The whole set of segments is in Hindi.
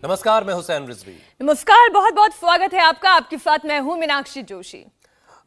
नमस्कार, मैं हुसैन रिजवी। नमस्कार, बहुत बहुत स्वागत है आपका। आपके साथ मैं हूं मीनाक्षी जोशी।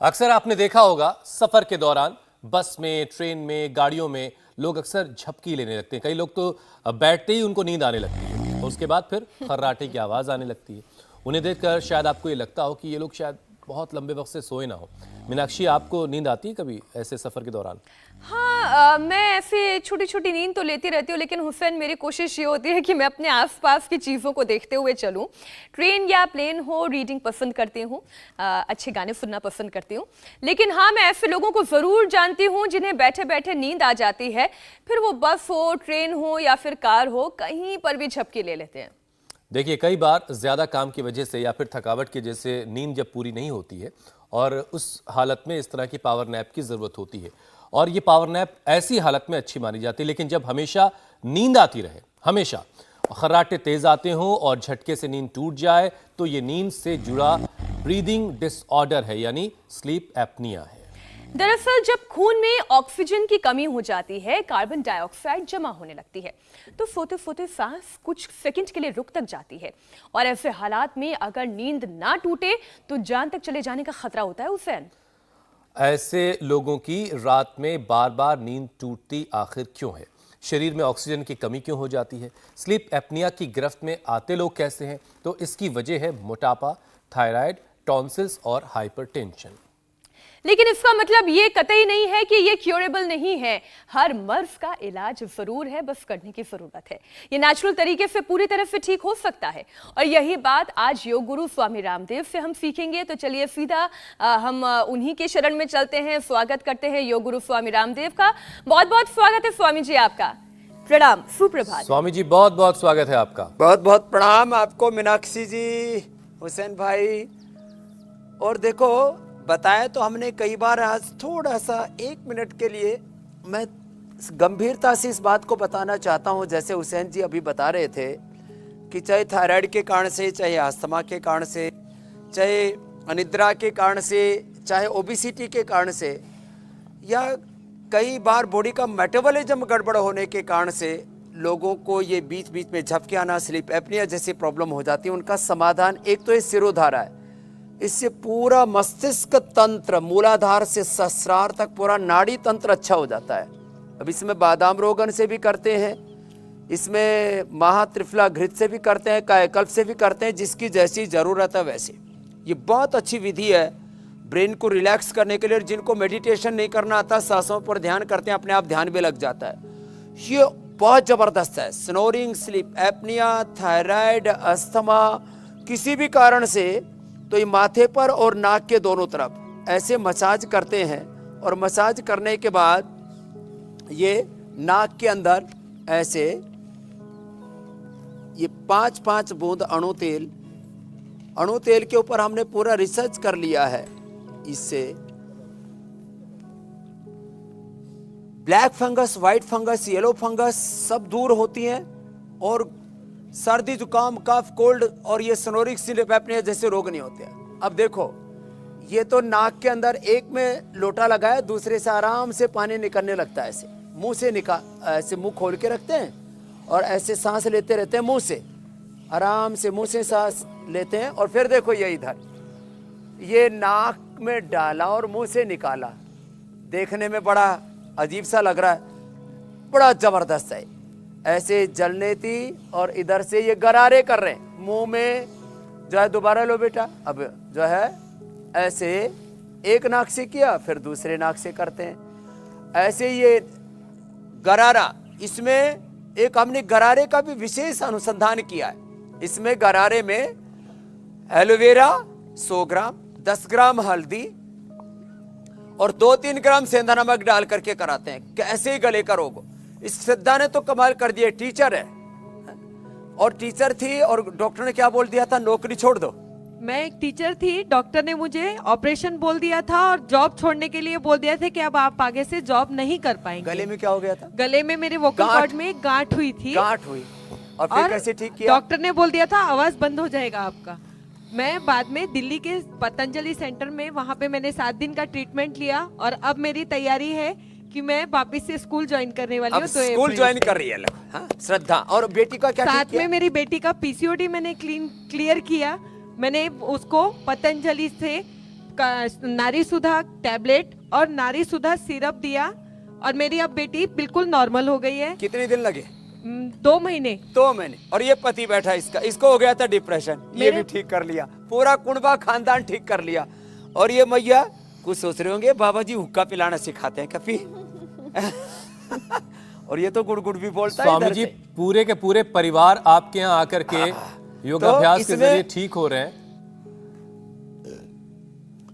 अक्सर आपने देखा होगा सफर के दौरान बस में, ट्रेन में, गाड़ियों में लोग अक्सर झपकी लेने लगते हैं। कई लोग तो बैठते ही उनको नींद आने लगती है और उसके बाद फिर खर्राटे की आवाज आने लगती है। उन्हें देखकर शायद आपको ये लगता हो कि ये लोग शायद बहुत लंबे वक्त से सोए ना हो। मीनाक्षी, आपको नींद आती है कभी ऐसे सफर के दौरान? हाँ, मैं ऐसे छोटी छोटी नींद तो लेती रहती हूँ, लेकिन हुसैन मेरी कोशिश ये होती है कि मैं अपने आसपास की चीज़ों को देखते हुए चलूँ। ट्रेन या प्लेन हो, रीडिंग पसंद करती हूँ, अच्छे गाने सुनना पसंद करती हूँ। लेकिन हाँ, मैं ऐसे लोगों को ज़रूर जानती हूँ जिन्हें बैठे बैठे नींद आ जाती है, फिर वो बस हो, ट्रेन हो या फिर कार हो, कहीं पर भी झपकी ले लेते हैं। देखिए, कई बार ज़्यादा काम की वजह से या फिर थकावट की वजह से नींद जब पूरी नहीं होती है और उस हालत में इस तरह की पावर नैप की ज़रूरत होती है और ये पावर नैप ऐसी हालत में अच्छी मानी जाती है। लेकिन जब हमेशा नींद आती रहे, हमेशा खर्राटे तेज आते हों और झटके से नींद टूट जाए, तो ये नींद से जुड़ा ब्रीदिंग डिसऑर्डर है, यानी स्लीप एपनिया है। दरअसल जब खून में ऑक्सीजन की कमी हो जाती है, कार्बन डाइऑक्साइड जमा होने लगती है, तो सोते सोते सांस कुछ सेकंड के लिए रुक तक जाती है। और ऐसे हालात में अगर नींद ना टूटे तो जान तक चले जाने का खतरा होता है। हुसैन, ऐसे लोगों की रात में बार बार नींद टूटती आखिर क्यों है? शरीर में ऑक्सीजन की कमी क्यों हो जाती है? स्लीप एपनिया की गिरफ्त में आते लोग कैसे हैं? तो इसकी वजह है मोटापा, थायराइड, टॉन्सिल्स और हाइपरटेंशन। लेकिन इसका मतलब ये कतई नहीं है कि ये क्योरेबल नहीं है। हर मर्ज का इलाज जरूर है, बस करने की जरूरत है। ये नेचुरल तरीके से पूरी तरह से ठीक हो सकता है और यही बात आज योग गुरु स्वामी रामदेव से हम सीखेंगे। तो चलिए सीधा हम उन्हीं के शरण में चलते हैं। स्वागत करते हैं योग गुरु स्वामी रामदेव का। बहुत बहुत स्वागत है स्वामी जी आपका। प्रणाम, सुप्रभात। स्वामी जी, बहुत बहुत स्वागत है आपका। बहुत बहुत प्रणाम आपको मीनाक्षी जी, हुसैन भाई। और देखो, बताया तो हमने कई बार, आज थोड़ा सा 1 मिनट के लिए मैं गंभीरता से इस बात को बताना चाहता हूं। जैसे हुसैन जी अभी बता रहे थे कि चाहे थायराइड के कारण से, चाहे अस्थमा के कारण से, चाहे अनिद्रा के कारण से, चाहे ओबेसिटी के कारण से, या कई बार बॉडी का मेटाबॉलिज्म गड़बड़ होने के कारण से लोगों को ये बीच बीच में झपकी आना, स्लीप एपनिया जैसी प्रॉब्लम हो जाती है। उनका समाधान एक तो ये सिरोधारा है। इससे पूरा मस्तिष्क तंत्र, मूलाधार से सहस्रार तक पूरा नाड़ी तंत्र अच्छा हो जाता है। अब इसमें बादाम रोगन से भी करते हैं, इसमें महात्रिफला घृत से भी करते हैं, कायाकल्प से भी करते हैं, जिसकी जैसी ज़रूरत है वैसे। ये बहुत अच्छी विधि है ब्रेन को रिलैक्स करने के लिए। जिनको मेडिटेशन नहीं करना आता, सांसों पर ध्यान करते हैं, अपने आप ध्यान भी लग जाता है। ये बहुत ज़बरदस्त है। Snoring, sleep apnoea, thyroid, asthma, किसी भी कारण से तो ये माथे पर और नाक के दोनों तरफ ऐसे मसाज करते हैं और मसाज करने के बाद ये नाक के अंदर ऐसे ये 5-5 बूंद अणु तेल के ऊपर हमने पूरा रिसर्च कर लिया है। इससे black fungus, white fungus, yellow fungus सब दूर होती हैं और सर्दी, जुकाम, कफ, कोल्ड और ये स्नोरिंग, स्लीप एपनिया जैसे रोग नहीं होते हैं। अब देखो, ये तो नाक के अंदर एक में लोटा लगाया, दूसरे से आराम से पानी निकलने लगता है। ऐसे मुंह से ऐसे मुंह खोल के रखते हैं और ऐसे सांस लेते रहते हैं। मुंह से आराम से मुंह से सांस लेते हैं और फिर देखो ये इधर, ये नाक में डाला और मुंह से निकाला। देखने में बड़ा अजीब सा लग रहा है, बड़ा जबरदस्त है। ऐसे जलनेती और इधर से ये गरारे कर रहे हैं। मुंह में जो है, दोबारा लो बेटा, अब जो है ऐसे एक नाक से किया, फिर दूसरे नाक से करते हैं। ऐसे ये गरारा, इसमें एक हमने गरारे का भी विशेष अनुसंधान किया है। इसमें गरारे में एलोवेरा 100 ग्राम, 10 ग्राम हल्दी और 2-3 ग्राम सेंधा नमक डाल करके कराते हैं। कैसे ही गले का रोग। इस सिद्धा ने तो कमाल कर दिया। टीचर है और टीचर थी और डॉक्टर ने क्या बोल दिया था, नौकरी छोड़ दो। मैं एक टीचर थी, डॉक्टर ने मुझे ऑपरेशन बोल दिया था और जॉब छोड़ने के लिए बोल दिया था कि अब आप आगे से जॉब नहीं कर पाएंगे। गले में क्या हो गया था? गले में मेरे वोकल कॉर्ड में गांठ हुई थी। गांठ हुई और फिर कैसे ठीक किया? डॉक्टर ने बोल दिया था आवाज बंद हो जाएगा आपका। मैं बाद में दिल्ली के पतंजलि सेंटर में, वहाँ पे मैंने 7 दिन का ट्रीटमेंट लिया और अब मेरी तैयारी है कि मैं वापस से स्कूल ज्वाइन करने वाली अब हूँ। तो स्कूल ज्वाइन कर रही है लोग, हाँ, श्रद्धा। और बेटी का क्या ठीक साथ किया? में मेरी बेटी का पीसीओडी मैंने क्लियर किया। मैंने उसको पतंजलि से नारी सुधा टैबलेट और नारी सुधा सिरप दिया और मेरी अब बेटी बिल्कुल नॉर्मल हो गई है। कितने दिन लगे? 2 महीने। 2 महीने। और ये पति बैठा इसका, इसको हो गया था डिप्रेशन, ये भी ठीक कर लिया, पूरा कुंबा खानदान ठीक कर लिया। और ये मैया कुछ सोच रहे होंगे, बाबा जी हुक्का पिलाना सिखाते हैं कभी। और ये तो गुड़ गुड़ भी बोलता है स्वामी इधर जी, से। पूरे के पूरे परिवार आपके यहाँ आकर के योगाभ्यास के इसमें- जरिए ठीक हो रहे हैं।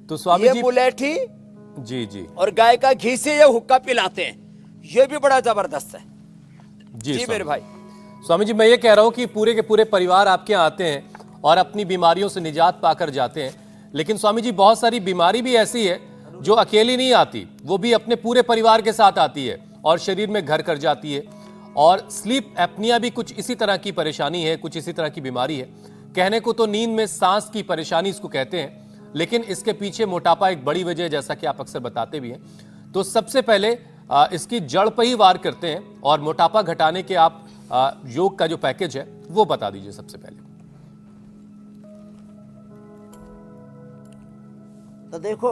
तो स्वामी ये जी, मुलेठी जी जी और गाय का घी से ये हुक्का पिलाते हैं, ये भी बड़ा जबरदस्त है। जी स्वामी मेरे भाई। स्वामी जी, मैं ये कह रहा हूं कि पूरे के पूरे परिवार आपके यहाँ आते हैं और अपनी बीमारियों से निजात पाकर जाते हैं। लेकिन स्वामी जी, बहुत सारी बीमारी भी ऐसी है जो अकेली नहीं आती, वो भी अपने पूरे परिवार के साथ आती है और शरीर में घर कर जाती है। और स्लीप एपनिया भी कुछ इसी तरह की परेशानी है, कुछ इसी तरह की बीमारी है। कहने को तो नींद में सांस की परेशानी इसको कहते हैं, लेकिन इसके पीछे मोटापा एक बड़ी वजह है, जैसा कि आप अक्सर बताते भी हैं। तो सबसे पहले इसकी जड़ पर ही वार करते हैं और मोटापा घटाने के आप योग का जो पैकेज है वो बता दीजिए सबसे पहले। तो देखो,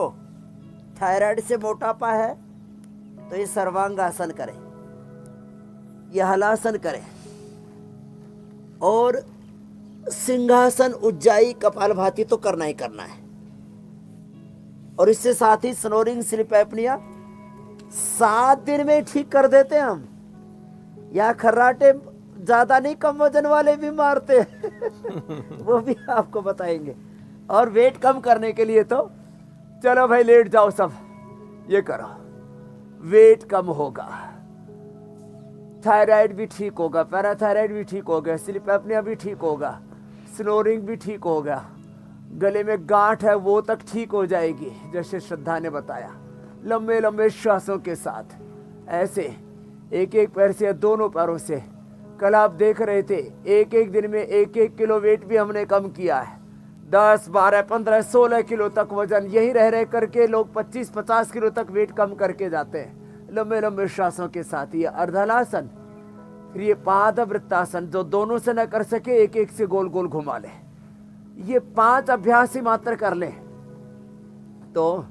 थायराइड से मोटापा है तो ये सर्वांगासन करें, ये हलासन करें और सिंहासन, उज्जाई, कपालभाति तो करना ही करना है। और इससे साथ ही स्नोरिंग, स्लीप एपनिया 7 दिन में ठीक कर देते हैं हम। या खर्राटे ज्यादा नहीं, कम वजन वाले भी मारते हैं। वो भी आपको बताएंगे। और वेट कम करने के लिए तो चलो भाई लेट जाओ सब, ये करो, वेट कम होगा, थायराइड भी ठीक होगा, पैराथायराइड भी ठीक होगा, स्लीप एपनिया भी ठीक होगा, स्नोरिंग भी ठीक होगा, गले में गांठ है वो तक ठीक हो जाएगी, जैसे श्रद्धा ने बताया। लंबे लंबे श्वासों के साथ ऐसे एक एक पैर से, दोनों पैरों से। कल आप देख रहे थे, एक एक दिन में 1-1 किलो वेट भी हमने कम किया है। 10, 12, 15, 16 किलो तक वजन, यही रह रहे करके लोग 25-50 किलो तक वेट कम करके जाते हैं लंबे लंबे श्वासों के साथ। ये अर्धलासन, फिर ये पादवृत्तासन, जो दोनों से न कर सके एक एक से गोल गोल घुमा ले। ये 5 अभ्यास ही मात्र कर ले तो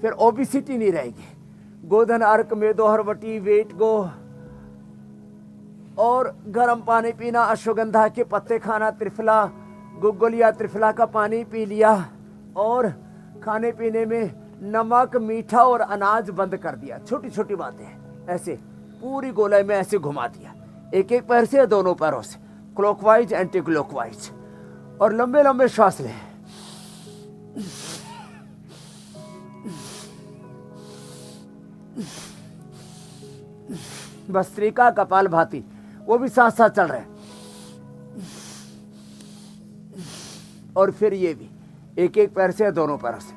फिर ओबिसिटी नहीं रहेगी। गोधन अर्क में दोहरवटी, वेट गो, और गर्म पानी पीना, अश्वगंधा के पत्ते खाना, त्रिफला, गुगुलिया त्रिफला का पानी पी लिया, और खाने पीने में नमक, मीठा और अनाज बंद कर दिया। छोटी छोटी बातें ऐसे पूरी गोलाई में ऐसे घुमा दिया, एक एक पैर से, दोनों पैरों से, क्लॉकवाइज, एंटी क्लॉकवाइज। और लंबे लंबे श्वास लें। भस्त्रिका, कपालभाति, वो भी साथ साथ चल रहे हैं। और फिर ये भी एक एक पैर से, दोनों पैरों से।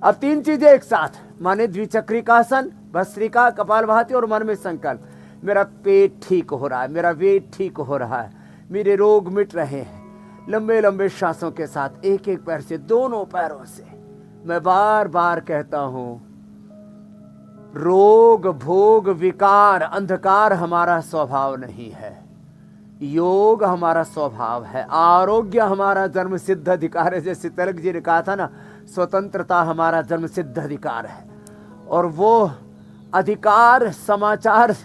अब 3 चीजें एक साथ, माने द्विचक्रिकासन, भस्त्रिका, कपालभाति और मन में संकल्प। मेरा पेट ठीक हो रहा है, मेरा वेट ठीक हो रहा है, मेरे रोग मिट रहे हैं। लंबे लंबे श्वासों के साथ एक एक पैर से, दोनों पैरों से। मैं बार बार कहता हूं, रोग, भोग, विकार, अंधकार हमारा स्वभाव नहीं है। योग हमारा स्वभाव है। आरोग्य हमारा जन्म सिद्ध अधिकार है। जैसे तिलक जी ने कहा था ना, स्वतंत्रता हमारा जन्म सिद्ध अधिकार है। और वो अधिकार समाचार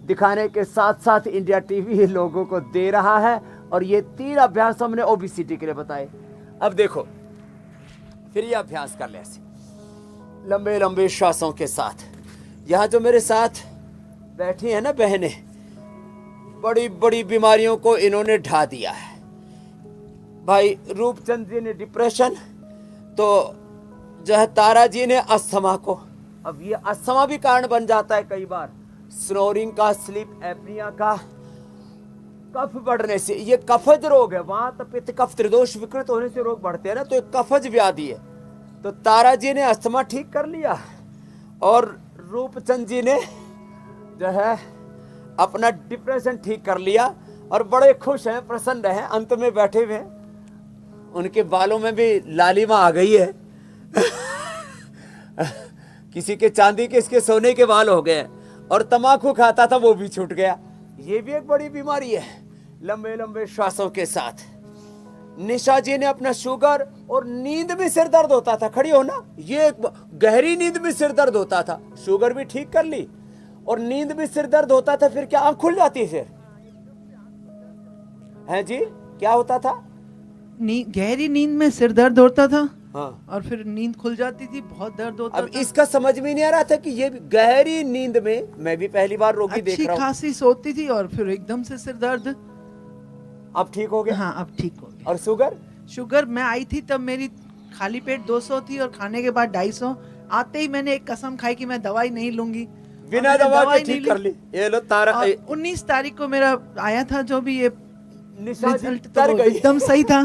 दिखाने के साथ साथ इंडिया टीवी लोगों को दे रहा है। और ये 3 अभ्यास हमने ओबेसिटी के लिए बताए। अब देखो, फिर ये अभ्यास कर ले ऐसे लंबे लंबे श्वासों के साथ। यहाँ जो मेरे साथ बैठी है ना बहनें, बड़ी बड़ी बीमारियों को इन्होंने ढा दिया है। भाई रूपचंद जी ने डिप्रेशन, तो जो है तारा जी ने अस्थमा को। अब ये अस्थमा भी कारण बन जाता है कई बार, स्नोरिंग का, स्लीप एपनिया का, कफ बढ़ने से। ये कफज रोग है, वात पित्त कफ त्रिदोष विकृत होने से रोग बढ़ते हैं ना, तो ये कफज व्याधि है। तो तारा जी ने अस्थमा ठीक कर लिया और रूपचंद जी ने जो है अपना डिप्रेशन ठीक कर लिया और बड़े खुश हैं, प्रसन्न हैं, अंत में बैठे हुए हैं। उनके बालों में भी लालिमा आ गई है। किसी के चांदी के, इसके सोने के बाल हो गए। और तम्बाकू खाता था, वो भी छूट गया। ये भी एक बड़ी बीमारी है। लंबे लंबे श्वासों के साथ निशा जी ने अपना शुगर और नींद में सिर दर्द होता था, खड़ी हो ना, ये गहरी नींद में सिर दर्द होता था, शुगर भी ठीक कर ली और नींद में सिर दर्द होता था, फिर क्या आंख खुल जाती फिर है जी, क्या होता था? गहरी नींद में सिर दर्द होता था। हाँ। और फिर नींद खुल जाती थी, बहुत दर्द होता अब था। इसका समझ में नहीं आ रहा था कि ये गहरी नींद में, मैं भी पहली बार रोगी देख अच्छी रहा हूँ। खासी सोती थी और फिर एकदम से सिर दर्द। अब ठीक हो गया? हाँ, अब ठीक हो गया। और शुगर? शुगर मैं आई थी तब मेरी खाली पेट 200 थी और खाने के बाद 250। आते ही मैंने एक कसम खाई कि मैं दवाई नहीं लूंगी। बिना दवा के ठीक कर ली। ये लो तारा। 19 तारीख को मेरा आया था जो भी ये निशा जी रिजल्ट, तर तो गई। एकदम सही था।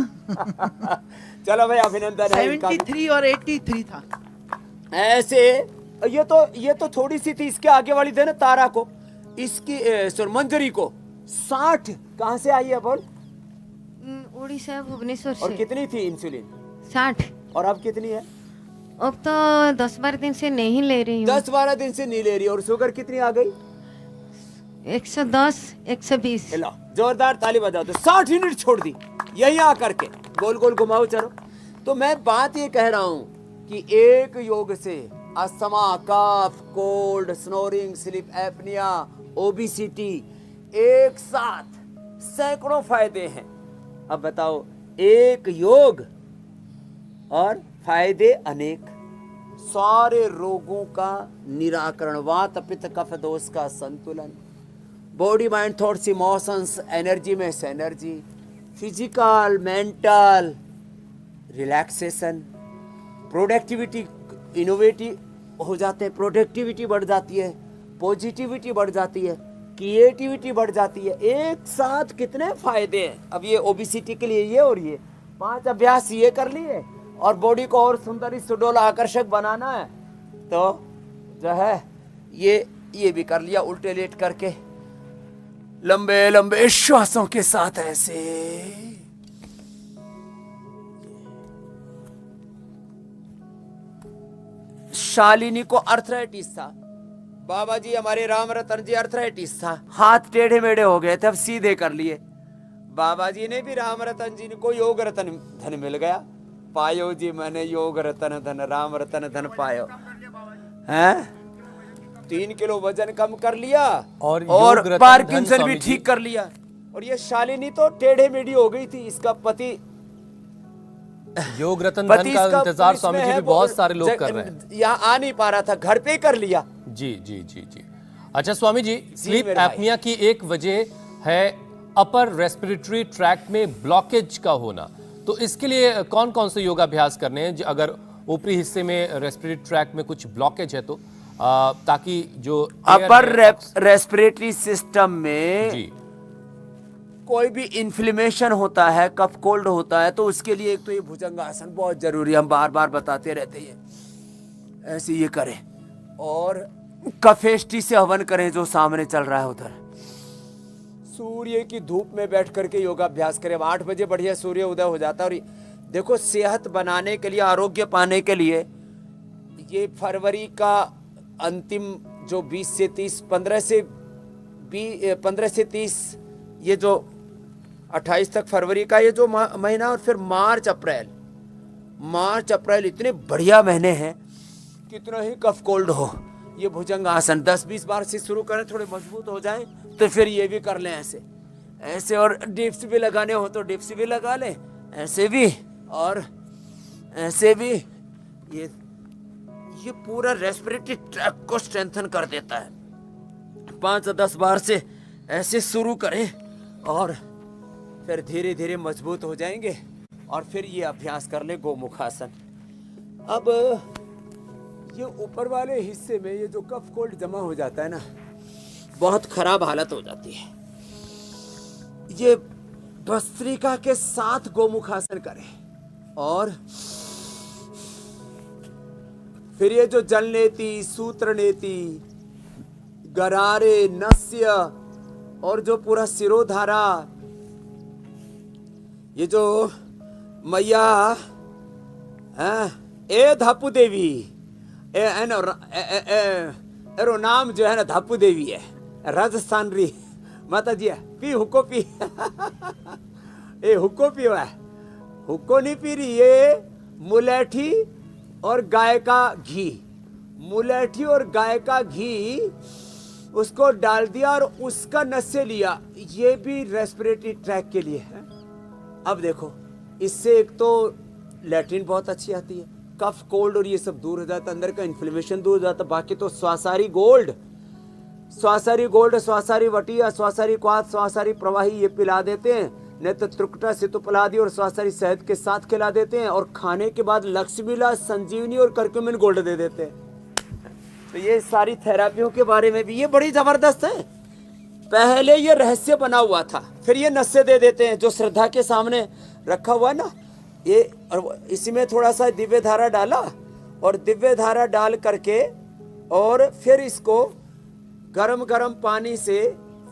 चलो भाई, अभिनंदन है इनका। 73 और 83 था। ऐसे ये तो थोड़ी सी थी, इसके आगे वाली थे ना तारा को, इसकी मंजरी को 60 कहाँ से आई है बोल? उड़ीसा भुवनेश्वर और से। कितनी थी इंसुलिन? 60। और अब कितनी है? अब तो 10-12 दिन से नहीं ले रही हूँ। 10-12 दिन से नहीं ले रही। और शुगर कितनी आ गई? 110, 120। लो जोरदार ताली बजाओ। तो 60 यूनिट छोड़ दी यही आकर के, गोल गोल घुमाओ चलो। तो मैं बात ये कह रहा हूं कि एक योग से asthma, cough, cold, snoring, sleep apnea, obesity, एक साथ सैकड़ों फायदे हैं। अब बताओ, एक योग और फायदे अनेक, सारे रोगों का निराकरण, वात पित्त कफ दोष का संतुलन, body mind thoughts emotions, energy में energy, physical mental relaxation, productivity, innovative हो जाते हैं, प्रोडक्टिविटी बढ़ जाती है, पॉजिटिविटी बढ़ जाती है, क्रिएटिविटी बढ़ जाती है। एक साथ कितने फायदे हैं। अब ये ओबेसिटी के लिए ये और ये 5 अभ्यास ये कर लिए और बॉडी को और सुंदर, सुडौल, आकर्षक बनाना है तो जो है ये भी कर लिया। उल्टे लेट करके लंबे लंबे श्वासों के साथ ऐसे शालिनी को अर्थराइटिस था, बाबा जी हमारे राम रतन जी अर्थराइटिस था, हाथ टेढ़े मेढ़े हो गए थे, अब सीधे कर लिए। बाबा जी ने भी राम रतन जी को योग रतन धन मिल गया। पायो जी मैंने योग रतन धन, राम रतन धन पायो। हैं 3 किलो वजन कम कर लिया और और योग रतन पार्किंसन धन भी स्वामी जी। ठीक कर लिया। और ये शालिनी तो टेढ़े मेढ़ी हो गई थी, इसका पति योग रतन धन का इसका इंतजार पुलिस स्वामी में जी है, भी बहुत सारे लोग कर रहे हैं। यहाँ आ नहीं पा रहा था, घर पे कर लिया। जी जी जी जी। अच्छा स्वामी जी, स्लीप मेरे भाई। एपनिया की एक वजह है अपर रेस्पिरेटरी ट्रैक्ट में ब्लॉकेज का होना। तो इसके लिए कौन कौन से योगाभ्यास करने हैं अगर ऊपरी हिस्से में रेस्पिरेटरी ट्रैक्ट में कुछ ब्लॉकेज है तो, ताकि जो अपर रेस्पिरेटरी सिस्टम में जी कोई भी इन्फ्लेमेशन होता है, कफ कोल्ड होता है, तो उसके लिए एक तो ये भुजंगासन बहुत जरूरी है, हम बार बार बताते रहते हैं। ऐसे ये करें और कफेष्टि से हवन करें जो सामने चल रहा है उधर। सूर्य की धूप में बैठ करके योगाभ्यास करें। 8 बजे बढ़िया सूर्य उदय हो जाता है। और देखो, सेहत बनाने के लिए, आरोग्य पाने के लिए ये फरवरी का अंतिम जो 20 से 30, 15 से 30, ये जो 28 तक फरवरी का ये जो महीना, और फिर मार्च अप्रैल इतने बढ़िया महीने हैं, कितना ही कफ कोल्ड हो, ये भुजंग आसन 10-20 बार से शुरू करें, थोड़े मजबूत हो जाएं तो फिर ये भी कर लें ऐसे ऐसे। और डिप्स भी लगाने हो तो डिप्स भी लगा लें, ऐसे भी और ऐसे भी। ये पूरा रेस्पिरेटरी ट्रैक्ट को स्ट्रेंथन कर देता है। 5-10 बार से ऐसे शुरू करें और फिर धीरे धीरे मजबूत हो जाएंगे। और फिर ये अभ्यास कर ले गोमुखासन। अब ये ऊपर वाले हिस्से में ये जो कफ कोल्ड जमा हो जाता है ना, बहुत खराब हालत हो जाती है। ये भस्त्रिका के साथ गोमुखासन करें और फिर ये जो जल नेति, सूत्र नेति, गरारे, नस्य और जो पूरा सिरोधारा, ये जो मैया ए धापू देवी एरो नाम जो है ना धापू देवी है, राजस्थान री माता जी है, पी हुक्को पी ए हुक्को पी हुआ है, हुक्को नहीं पी रही, ये मुलेठी और गाय का घी, मुलेठी और गाय का घी उसको डाल दिया और उसका नशे लिया, ये भी रेस्पिरेटरी ट्रैक के लिए है। अब देखो, इससे एक तो लैट्रिन बहुत अच्छी आती है, कफ कोल्ड और ये सब दूर हो जाता, अंदर का इन्फ्लेमेशन दूर हो जाता। बाकी तो स्वासारी गोल्ड, स्वासारी गोल्ड, स्वासारी वटिया, स्वासारी क्वाथ, स्वासारी प्रवाही ये पिला देते हैं, नहीं तो त्रुकटा सितुपलादी और स्वासारी शहद के साथ खिला देते हैं, और खाने के बाद लक्ष्मीला, संजीवनी और करक्यूमिन गोल्ड दे देते हैं। तो ये सारी थेरापियों के बारे में भी ये बड़ी जबरदस्त है। पहले ये रहस्य बना हुआ था, फिर ये नशे दे देते हैं जो श्रद्धा के सामने रखा हुआ है ना ये, और इसमें थोड़ा सा दिव्य धारा डाला और दिव्य धारा डाल करके और फिर इसको गरम गरम पानी से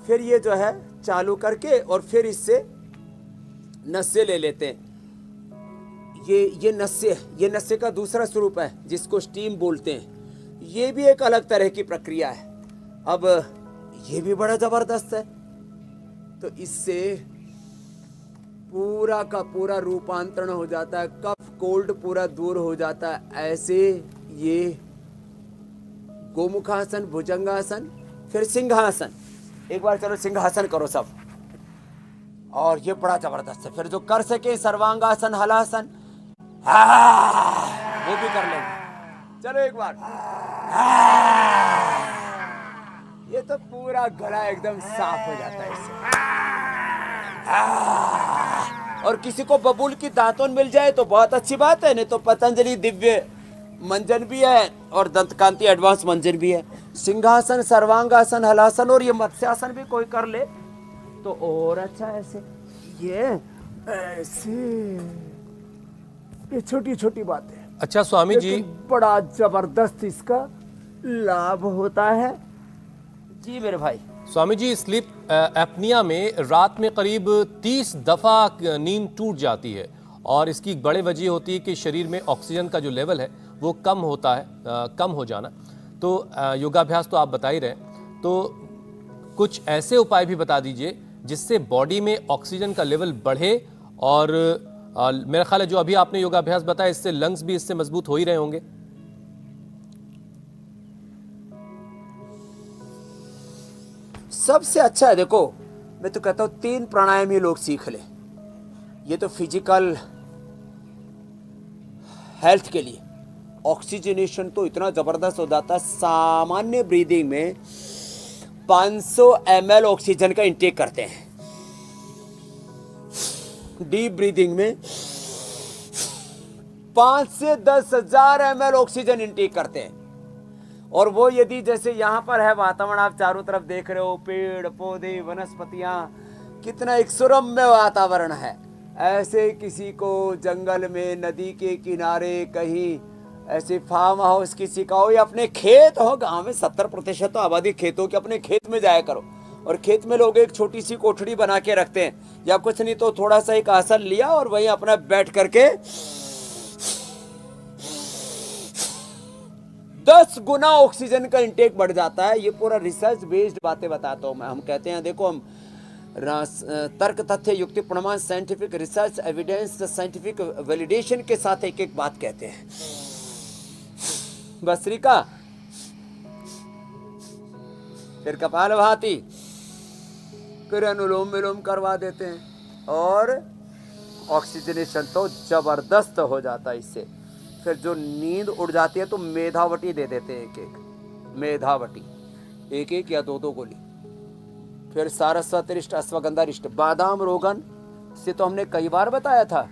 फिर ये जो है चालू करके और फिर इससे नशे ले लेते हैं। ये नशे का दूसरा स्वरूप है जिसको स्टीम बोलते हैं। ये भी एक अलग तरह की प्रक्रिया है। अब ये भी बड़ा जबरदस्त है। तो इससे पूरा का पूरा रूपांतरण हो जाता है, कफ कोल्ड पूरा दूर हो जाता है। ऐसे ये गोमुखासन, भुजंगासन, फिर सिंहासन। एक बार चलो सिंहासन करो सब, और ये बड़ा जबरदस्त है। फिर जो कर सके सर्वांगासन, हलासन, वो भी कर लेंगे। चलो एक बार, ये तो पूरा गला एकदम साफ हो जाता है इससे। और किसी को बबूल की दातुन मिल जाए तो बहुत अच्छी बात है, नहीं तो पतंजलि दिव्य मंजन भी है और दंतकांति एडवांस मंजन भी है। सिंहासन, सर्वांगासन, हलासन और ये मत्स्यासन भी कोई कर ले तो और अच्छा। ऐसे ये छोटी छोटी बातें, अच्छा स्वामी जी, बड़ा जबरदस्त इसका लाभ होता है। जी मेरे भाई। स्वामी जी, स्लीप एपनिया में रात में करीब 30 दफ़ा नींद टूट जाती है, और इसकी एक बड़ी वजह होती है कि शरीर में ऑक्सीजन का जो लेवल है वो कम होता है, कम हो जाना। तो योगाभ्यास तो आप बता ही रहे हैं, तो कुछ ऐसे उपाय भी बता दीजिए जिससे बॉडी में ऑक्सीजन का लेवल बढ़े। और मेरा ख्याल है जो अभी आपने योगाभ्यास बताया इससे लंग्स भी इससे मजबूत हो ही रहे होंगे। सबसे अच्छा है, देखो मैं तो कहता हूं 3 प्राणायाम ही लोग सीख ले। ये तो फिजिकल हेल्थ के लिए ऑक्सीजनेशन तो इतना जबरदस्त हो जाता है। सामान्य ब्रीदिंग में 500 ml ऑक्सीजन का इंटेक करते हैं, डीप ब्रीदिंग में 5 से 10,000 ml ऑक्सीजन इंटेक करते हैं। और वो यदि जैसे यहाँ पर है वातावरण, आप चारों तरफ देख रहे हो, पेड़ पौधे, वनस्पतियां, कितना एक सुरम्य वातावरण है। ऐसे किसी को जंगल में, नदी के किनारे, कहीं ऐसे फार्म हाउस किसी का हो, या अपने खेत हो, गांव में 70% तो आबादी खेतों के, अपने खेत में जाया करो। और खेत में लोग एक छोटी सी कोठड़ी बना के रखते हैं, या कुछ नहीं तो थोड़ा सा एक आसन लिया और वहीं अपना बैठ करके 10 गुना ऑक्सीजन का इंटेक बढ़ जाता है। ये पूरा रिसर्च बेस्ड बातें बताता हूं मैं। हम कहते हैं देखो, हम तर्क, तथ्य, युक्ति, प्रमाण, scientific research, evidence, scientific validation के साथ एक एक बात कहते हैं। भस्त्रिका, फिर कपालभाति, फिर अनुलोम विलोम करवा देते हैं, और ऑक्सीजनेशन तो जबरदस्त हो जाता है इससे। फिर जो नींद उड़ जाती है तो मेधावटी दे देते हैं, एक एक मेधावटी, एक एक या 2 गोली। फिर सारस्वतरिष्ट, अश्वगंधारिष्ट, बादाम रोगन से तो हमने कई बार बताया था।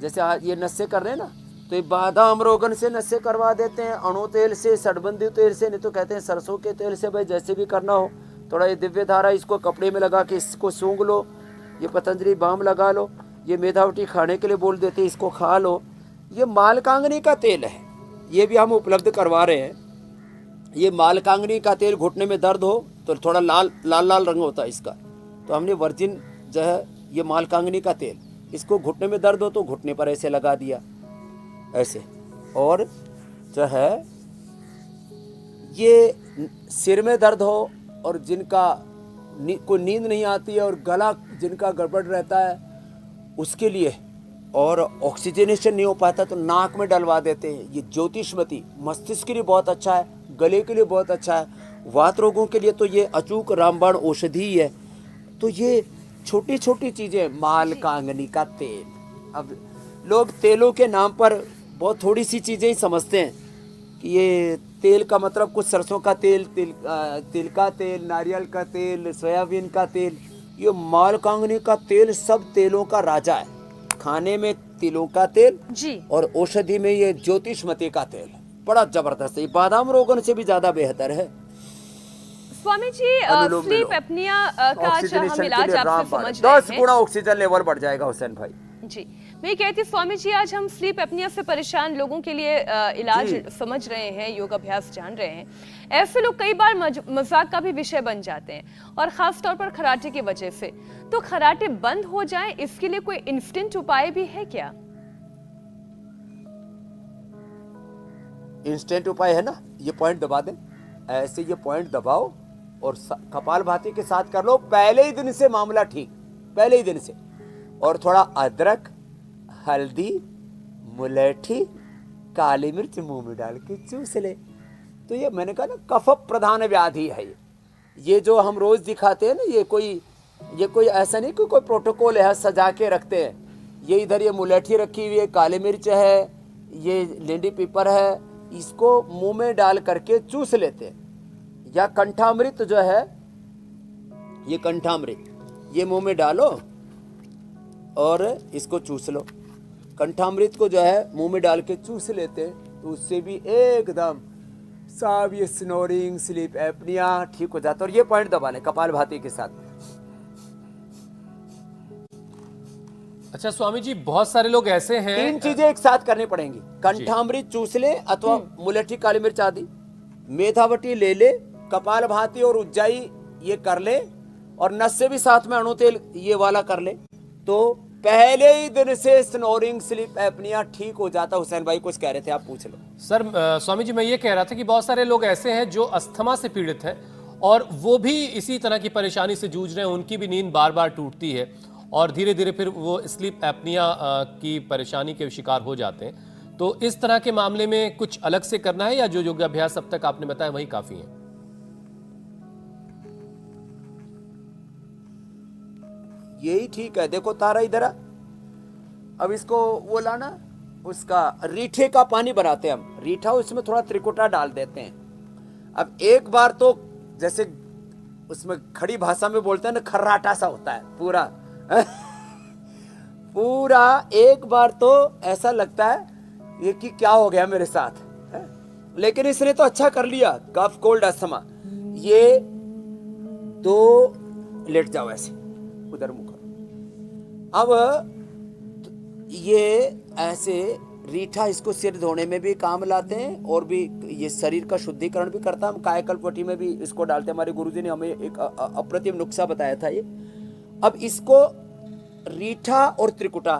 जैसे आज ये नशे कर रहे हैं ना, तो ये बादाम रोगन से नशे करवा देते हैं, अणु तेल से, सड़बंदी तेल से, नहीं तो कहते हैं सरसों के तेल से। भाई जैसे भी करना हो, थोड़ा ये दिव्य धारा इसको कपड़े में लगा के इसको सूंघ लो, ये पतंजलि बाम लगा लो, ये मेधावटी खाने के लिए बोल देते हैं, इसको खा लो। ये मालकांगनी का तेल है, ये भी हम उपलब्ध करवा रहे हैं। ये मालकांगनी का तेल, घुटने में दर्द हो तो थोड़ा लाल लाल रंग होता है इसका, तो हमने वर्जिन जो है ये मालकांगनी का तेल, इसको घुटने में दर्द हो तो घुटने पर ऐसे लगा दिया, ऐसे। और जो है ये सिर में दर्द हो और जिनका कोई नींद नहीं आती है और गला जिनका गड़बड़ रहता है उसके लिए, और ऑक्सीजनेशन नहीं हो पाता तो नाक में डलवा देते हैं। ये ज्योतिषमती मस्तिष्क के लिए बहुत अच्छा है, गले के लिए बहुत अच्छा है, वात रोगों के लिए तो ये अचूक रामबाण औषधि ही है। तो ये छोटी छोटी चीज़ें, माल कांगनी का तेल, अब लोग तेलों के नाम पर बहुत थोड़ी सी चीज़ें ही समझते हैं कि ये तेल का मतलब कुछ सरसों का तेल, तिल का तेल, नारियल का तेल, सोयाबीन का तेल। ये माल कांगनी का तेल सब तेलों का राजा है। खाने में तिलों का तेल जी, और औषधि में ये ज्योतिषमती का तेल बड़ा जबरदस्त है। ये बादाम रोगन से भी ज्यादा बेहतर है। स्वामी जी अनुलोम स्लीप विलोम। एपनिया का हम ऑक्सीजनेशन इलाज के लिए आपसे रामबाण, समझ रहे 10 हैं। गुना ऑक्सीजन लेवल बढ़ जाएगा हुसैन भाई। जी, मैं कहती स्वामी जी आज हम स्लीप एपनिया से परेशान लोगों के लिए इलाज जी। समझ रहे हैं, योग अभ्यास जान रहे हैं। ऐसे लोग कई बार मजाक का भी विषय बन जाते हैं और खास तौर पर खराटे की वजह से। तो खराटे बंद हो जाएं इसके लिए कोई इंस्टेंट उपाय भी है क्या? इंस्टेंट उपाय है ना, ये पॉइंट दबा दें, ऐसे ये पॉइंट दबाओ और कपालभाति के साथ कर लो। पहले ही दिन से मामला ठीक, पहले ही दिन से। और थोड़ा अदरक, हल्दी, मुलेठी, काली मिर्च मुंह में डाल के चूस ले। तो ये मैंने कहा ना, कफ प्रधान व्याधि है ये जो हम रोज दिखाते हैं ना, ये कोई ऐसा नहीं कि कोई प्रोटोकॉल है सजा के रखते हैं। ये इधर ये मुलेठी रखी हुई है, काली मिर्च है, ये लेंडी पीपर है, इसको मुंह में डाल करके चूस लेते हैं। या कंठामृत जो है, ये कंठामृत, ये मुंह में डालो और इसको चूस लो। कंठामृत को जो है मुंह में डाल के चूस लेते हैं, तो उससे भी एकदम सब ये स्नोरिंग, स्लीप एपनिया ठीक हो जाता है। और ये पॉइंट दबा लें कपालभाति के साथ। अच्छा स्वामी जी, बहुत सारे लोग ऐसे हैं, 3 चीजें एक साथ करनी पड़ेंगी। कंठामृत चूस ले अथवा मुलेठी, काली मिर्च आदि, मेथावटी ले ले, कपालभाति और उज्जाई ये कर ले, और नस से भी साथ में अणु तेल ये वाला कर ले, तो पहले ही दिन से स्नोरिंग, स्लीप एपनिया ठीक हो जाता। हुसैन भाई कुछ कह रहे थे, आप पूछ लो। सर स्वामी जी मैं ये कह रहा था कि बहुत सारे लोग ऐसे हैं जो अस्थमा से पीड़ित हैं और वो भी इसी तरह की परेशानी से जूझ रहे हैं, उनकी भी नींद बार बार टूटती है और धीरे धीरे फिर वो स्लीप एपनिया की परेशानी के शिकार हो जाते हैं। तो इस तरह के मामले में कुछ अलग से करना है या जो योगाभ्यास अब तक आपने बताया वही काफी है? यही ठीक है। देखो तारा इधर आ, अब इसको वो लाना, उसका रीठे का पानी बनाते हैं हम, रीठा उसमें थोड़ा त्रिकुटा डाल देते हैं। अब एक बार तो जैसे उसमें खड़ी भाषा में बोलते हैं ना, खर्राटा सा होता है पूरा पूरा। एक बार तो ऐसा लगता है ये कि क्या हो गया मेरे साथ, लेकिन इसने तो अच्छा कर लिया। कफ, कोल्ड, अस्थमा, ये तो लेट जाओ ऐसे, उधर मुख। अब ये ऐसे रीठा इसको सिर धोने में भी काम लाते हैं और भी ये शरीर का शुद्धिकरण भी करता है। हम कायाकल्पवटी में भी इसको डालते हैं। हमारे गुरुजी ने हमें एक अप्रतिम नुस्खा बताया था ये। अब इसको रीठा और त्रिकुटा,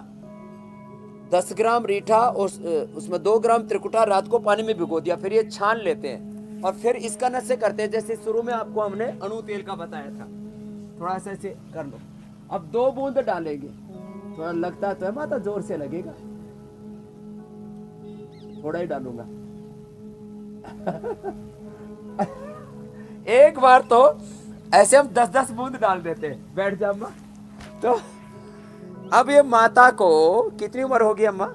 10 ग्राम रीठा और उसमें 2 ग्राम त्रिकुटा रात को पानी में भिगो दिया, फिर ये छान लेते हैं और फिर इसका नशे करते हैं। जैसे शुरू में आपको हमने अणु तेल का बताया था, थोड़ा सा ऐसे कर लो। अब 2 बूंद डालेंगे, थोड़ा लगता तो है माता, जोर से लगेगा, थोड़ा ही डालूंगा एक बार तो ऐसे हम 10-10 बूंद डाल देते हैं। बैठ जा अम्मा। तो अब ये माता को कितनी उम्र होगी अम्मा?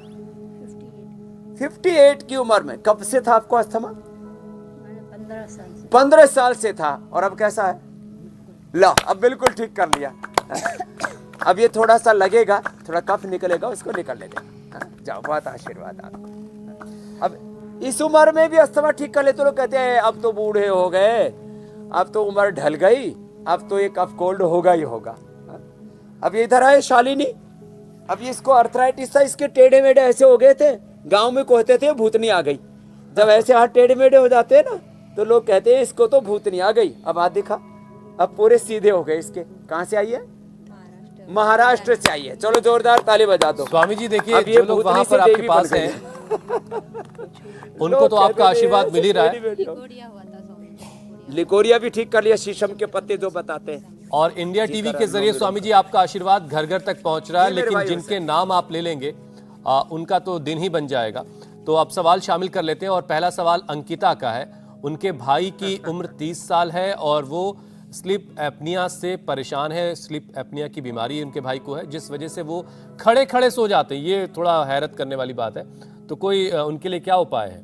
58 की उम्र में। कब से था आपको अस्थमा? 15 साल से था। और अब कैसा है? लो, अब बिल्कुल ठीक कर लिया। अब ये थोड़ा सा लगेगा, थोड़ा कफ निकलेगा, उसको निकलने देगा। जाओ, बहुत आशीर्वाद आपको। अब इस उम्र में भी अस्थमा ठीक कर लेते। लोग कहते हैं अब तो बूढ़े हो गए, अब तो उम्र ढल गई, अब तो ये कफ कोल्ड होगा ही होगा। अब ये इधर आए शालिनी, अब इसको अर्थराइटिस था, इसके टेढ़े मेढ़े ऐसे हो गए थे, गांव में कहते थे भूतनी आ गई। जब ऐसे हाथ टेढ़े मेढ़े हो जाते हैं ना, तो लोग कहते हैं इसको तो भूतनी आ गई। अब हाथ दिखा, अब पूरे सीधे हो गए इसके। कहाँ से आई है? महाराष्ट्र से आई है। चलो जोरदार ताली बजा दो। स्वामी जी देखिए, अब ये जो लोग भूतनी वहां से पर आपके देवी पास बन गई। हैं उनको तो आपका आशीर्वाद मिल ही रहा है। गोड़िया हुआ था लिकोरिया भी ठीक कर लिया, शीशम के पत्ते जो बताते हैं। और इंडिया टीवी के जरिए स्वामी जी आपका आशीर्वाद घर घर तक पहुंच रहा है, जी मेरे लेकिन भाई जिनके नाम आप ले लेंगे उनका तो दिन ही बन जाएगा। तो आप सवाल शामिल कर लेते हैं और पहला सवाल अंकिता का है। उनके भाई की उम्र 30 साल है और वो स्लीप एपनिया से परेशान है। स्लीप एपनिया की बीमारी उनके भाई को है, जिस वजह से वो खड़े खड़े सो जाते हैं। ये थोड़ा हैरत करने वाली बात है, तो कोई उनके लिए क्या उपाय है?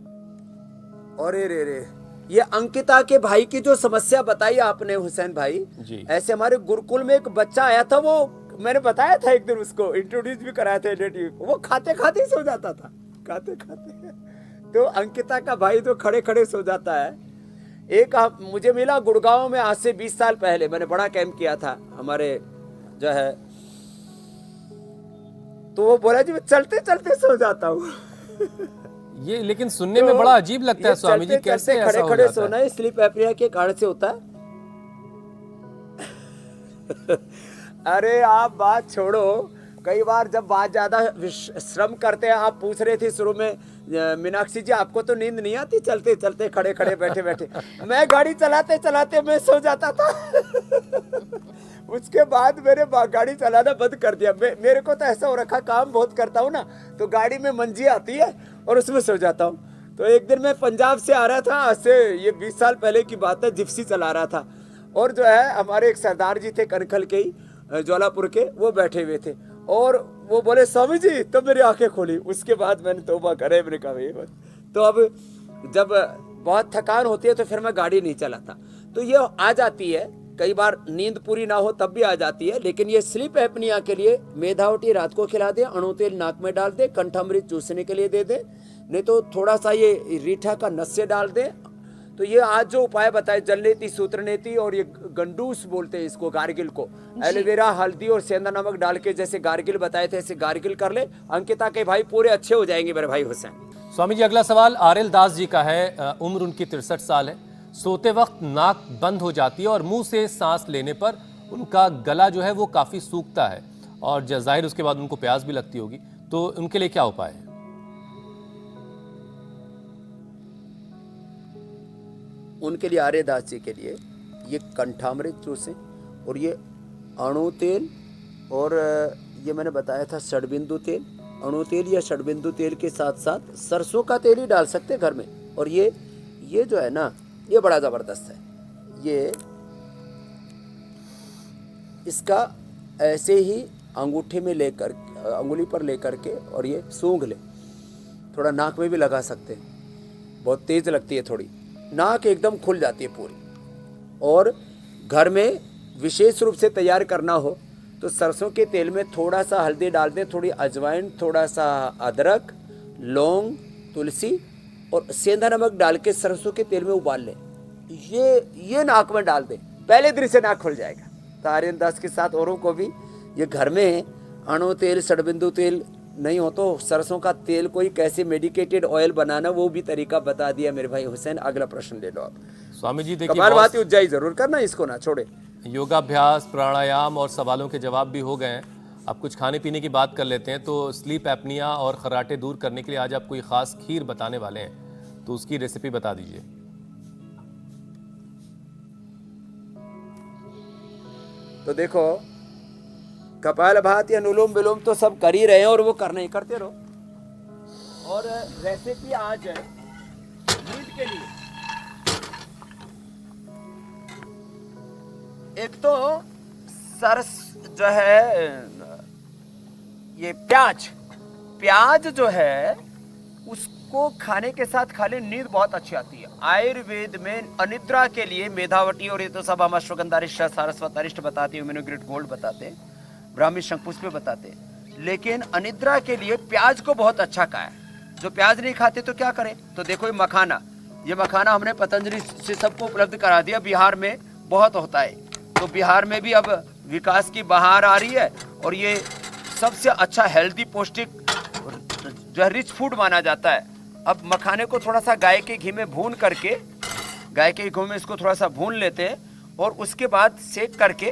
अरे रे रे, ये अंकिता के भाई की जो समस्या बताई आपने हुसैन भाई जी। ऐसे हमारे गुरुकुल में एक बच्चा आया था, वो मैंने बताया था एक दिन, उसको इंट्रोड्यूस भी कराया था रिलेटिव, वो खाते खाते सो जाता था, खाते खाते। तो अंकिता का भाई तो खड़े खड़े सो जाता है। एक मुझे मिला गुड़गांव में आज से 20 साल पहले, मैंने बड़ा कैंप किया था हमारे जो है, तो वो बोला जी मैं चलते चलते सो जाता हूँ। ये लेकिन सुनने में बड़ा अजीब लगता है स्वामी जी, कैसे ऐसा खड़े हो खड़े जाता सोना है? है स्लीप एपनिया के कारण से होता है। अरे आप बात छोड़ो, कई बार जब बात ज्यादा श्रम करते हैं, आप पूछ रहे थे शुरू में मीनाक्षी जी आपको तो नींद नहीं आती चलते चलते खड़े खड़े बैठे बैठे? मैं गाड़ी चलाते चलाते मैं सो जाता था। उसके बाद मैंने गाड़ी चलाना बंद कर दिया। मेरे को तो ऐसा हो रखा, काम बहुत करता हूँ ना, तो गाड़ी में मंजी आती है और उसमें सो जाता हूँ। तो एक दिन मैं पंजाब से आ रहा था, आज से ये 20 साल पहले की बात है, जिप्सी चला रहा था, और जो है हमारे एक सरदार जी थे कनखल के ही, ज्वालापुर के, वो बैठे हुए थे और वो बोले स्वामी जी, तो मेरी आंखें खोली। उसके बाद मैंने तौबा करे, मैंने कहा ये बस। तो अब जब बहुत थकान होती है तो फिर मैं गाड़ी नहीं चलाता। तो ये आ जाती है, कई बार नींद पूरी ना हो तब भी आ जाती है। लेकिन ये स्लीप एपनिया के लिए मेधावटी रात को खिला दे, अणु तेल नाक में डाल दे, कंठामृत चूसने के लिए दे दे, नहीं तो थोड़ा सा ये रीठा का नस्य डाल दे। तो ये आज जो उपाय बताए, जलनेती, सूत्रनेती और ये गंडूस बोलते हैं इसको, गार्गिल को, एलोवेरा, हल्दी और सेंधा नमक डाल के जैसे गार्गिल बताए थे ऐसे गार्गिल कर ले। अंकिता के भाई पूरे अच्छे हो जाएंगे मेरे भाई हुसैन। स्वामी जी अगला सवाल आरएल दास जी का है। उम्र उनकी 63 साल है। सोते वक्त नाक बंद हो जाती है और मुंह से सांस लेने पर उनका गला जो है वो काफी सूखता है और जाहिर उसके बाद उनको प्यास भी लगती होगी, तो उनके लिए क्या उपाय है? उनके लिए आर्य दास जी के लिए ये कंठामृत चूसे और ये अणु तेल और ये मैंने बताया था षडबिंदु तेल, अणु तेल या षडबिंदु तेल के साथ साथ सरसों का तेल ही डाल सकते हैं घर में। और ये जो है ना, ये बड़ा ज़बरदस्त है। ये इसका ऐसे ही अंगूठे में लेकर, अंगुली पर लेकर के और ये सूंघ ले, थोड़ा नाक में भी लगा सकते हैं, बहुत तेज़ लगती है थोड़ी, नाक एकदम खुल जाती है पूरी। और घर में विशेष रूप से तैयार करना हो तो सरसों के तेल में थोड़ा सा हल्दी डाल दें, थोड़ी अजवाइन, थोड़ा सा अदरक, लौंग, तुलसी और सेंधा नमक डाल के सरसों के तेल में उबाल लें। ये नाक में डाल दें, पहले दिन से नाक खुल जाएगा। तो आर्यन दास के साथ औरों को भी ये घर में अणु तेल, षडबिंदु तेल नहीं हो तो सरसों का तेल कोई कैसे मेडिकेटेड ऑयल बनाना, वो भी तरीका बता दिया मेरे भाई हुसैन। अगला प्रश्न ले लो आप। स्वामी जी देखिए, कपालभाति उज्जाई जरूर करना, इसको ना छोड़े। योगाभ्यास, प्राणायाम और सवालों के जवाब भी हो गए हैं। अब कुछ खाने पीने की बात कर लेते हैं। तो स्लीप एपनिया और खर्राटे दूर करने के लिए आज आप कोई खास खीर बताने वाले हैं, तो उसकी रेसिपी बता दीजिए। तो देखो, कपालभाति, अनुलोम विलोम तो सब कर ही रहे हैं और वो करना ही करते रहो। और रेसिपी आज है नींद के लिए। एक तो सरस जो है, ये प्याज जो है उसको खाने के साथ खा ले, नींद बहुत अच्छी आती है। आयुर्वेद में अनिद्रा के लिए मेधावटी और ये तो सब हम अश्वगंधारिष्ट, सारस्वतारिष्ट बताते हैं, इम्यूनोग्रेट गोल्ड बताते हैं, ब्राह्मी शंकुपुष्प बताते हैं। लेकिन अनिद्रा के लिए प्याज को बहुत अच्छा कहा है। जो प्याज नहीं खाते तो क्या करें? तो देखो ये मखाना हमने पतंजलि से सबको उपलब्ध करा दिया। बिहार में बहुत होता है, तो बिहार में भी अब विकास की बहार आ रही है और ये सबसे अच्छा हेल्दी, पौष्टिक जो है रिच फूड माना जाता है। अब मखाने को थोड़ा सा गाय के घी में भून करके, गाय के घी में इसको थोड़ा सा भून लेते हैं और उसके बाद सेक करके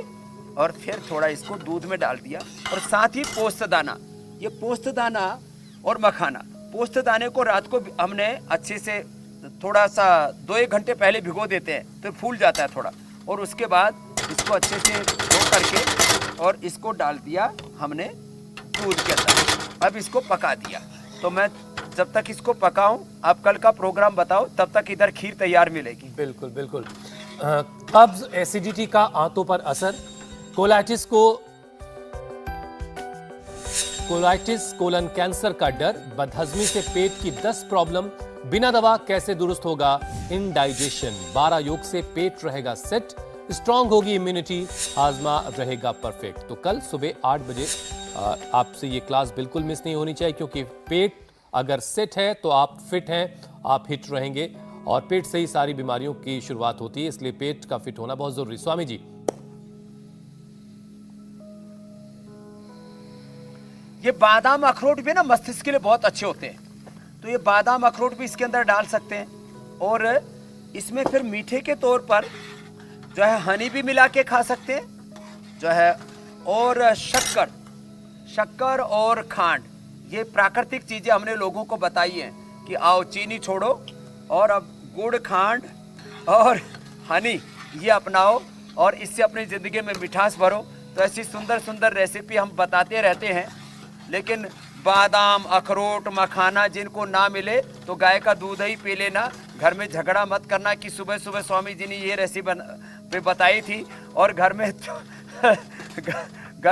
और फिर थोड़ा इसको दूध में डाल दिया। और साथ ही पोस्तदाना, ये पोस्तदाना और मखाना, पोस्तदाने को रात को हमने अच्छे से थोड़ा सा 2-1 घंटे पहले भिगो देते हैं तो फूल जाता है थोड़ा। और उसके बाद इसको अच्छे से धो करके और इसको डाल दिया हमने दूध के अंदर। अब इसको पका दिया। तो मैं जब तक इसको पकाऊं, आप कल का प्रोग्राम बताओ, तब तक इधर खीर तैयार मिलेगी। बिल्कुल बिल्कुल। कब्ज, एसिडिटी का आंतों पर असर, कोलाइटिस कोलन कैंसर का डर, बदहजमी से पेट की 10 प्रॉब्लम, बिना दवा कैसे दुरुस्त होगा इनडाइजेशन, 12 योग से पेट रहेगा सेट, स्ट्रांग होगी इम्यूनिटी, हाजमा रहेगा परफेक्ट। तो कल सुबह 8 बजे आपसे ये क्लास बिल्कुल मिस नहीं होनी चाहिए, क्योंकि पेट अगर सेट है तो आप फिट हैं, आप हिट रहेंगे, और पेट से ही सारी बीमारियों की शुरुआत होती है, इसलिए पेट का फिट होना बहुत जरूरी। स्वामी जी, ये बादाम अखरोट भी ना मस्तिष्क के लिए बहुत अच्छे होते हैं, तो ये बादाम अखरोट भी इसके अंदर डाल सकते हैं। और इसमें फिर मीठे के तौर पर जो है हनी भी मिला के खा सकते हैं जो है, और शक्कर और खांड, ये प्राकृतिक चीजें हमने लोगों को बताई हैं कि आओ चीनी छोड़ो और अब गुड़, खांड और हनी ये अपनाओ और इससे अपनी जिंदगी में मिठास भरो। तो ऐसी सुंदर सुंदर रेसिपी हम बताते रहते हैं, लेकिन बादाम, अखरोट, मखाना जिनको ना मिले तो गाय का दूध ही पी लेना। घर में झगड़ा मत करना कि सुबह सुबह स्वामी जी ने ये रेसिपी बताई थी, और घर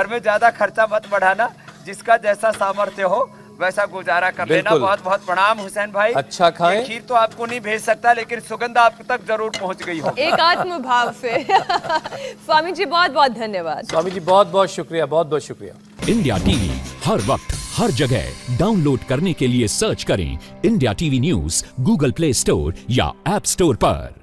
में ज़्यादा खर्चा मत बढ़ाना, जिसका जैसा सामर्थ्य हो वैसा गुजारा कर लेना। बहुत बहुत प्रणाम हुसैन भाई। अच्छा खाएं। ये खीर तो आपको नहीं भेज सकता, लेकिन सुगंध आप तक जरूर पहुंच गई हो। एक आत्म भाव से। स्वामी जी बहुत बहुत धन्यवाद। स्वामी जी बहुत बहुत शुक्रिया, बहुत बहुत शुक्रिया। इंडिया टीवी हर वक्त हर जगह डाउनलोड करने के लिए सर्च करें India TV news Google play store या ऐप स्टोर पर।